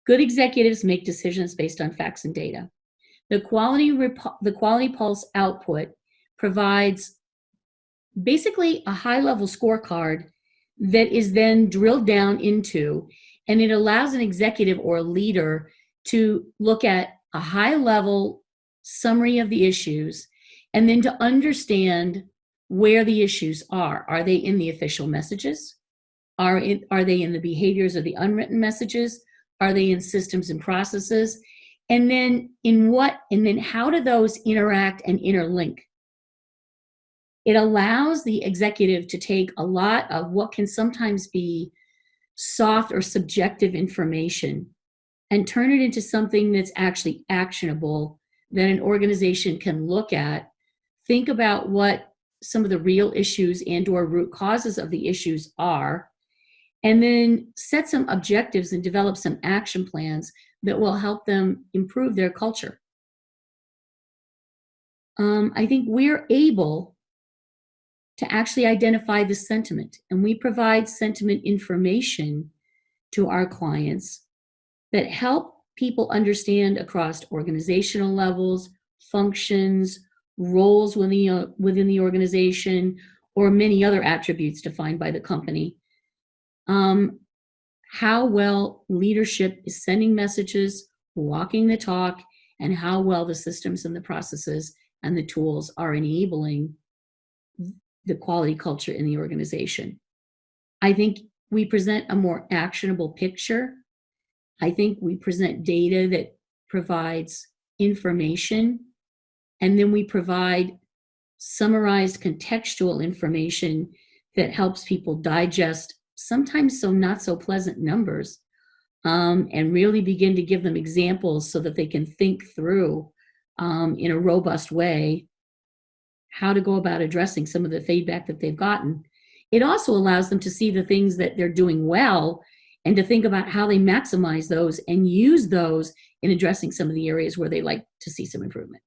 Good executives make decisions based on facts and data. The quality pulse output provides basically a high-level scorecard that is then drilled down into, and it allows an executive or a leader to look at a high-level summary of the issues and then to understand where the issues are. Are they in the official messages? Are they in the behaviors or the unwritten messages? Are they in systems and processes? And then how do those interact and interlink? It allows the executive to take a lot of what can sometimes be soft or subjective information and turn it into something that's actually actionable that an organization can look at, think about what some of the real issues and or root causes of the issues are, and then set some objectives and develop some action plans that will help them improve their culture. I think we're able to actually identify the sentiment, and we provide sentiment information to our clients that help people understand across organizational levels, functions, roles within the organization, or many other attributes defined by the company. How well leadership is sending messages, walking the talk, and how well the systems and the processes and the tools are enabling the quality culture in the organization. I think we present a more actionable picture. I think we present data that provides information, and then we provide summarized contextual information that helps people digest sometimes not so pleasant numbers, and really begin to give them examples so that they can think through in a robust way how to go about addressing some of the feedback that they've gotten. It also allows them to see the things that they're doing well and to think about how they maximize those and use those in addressing some of the areas where they like to see some improvement.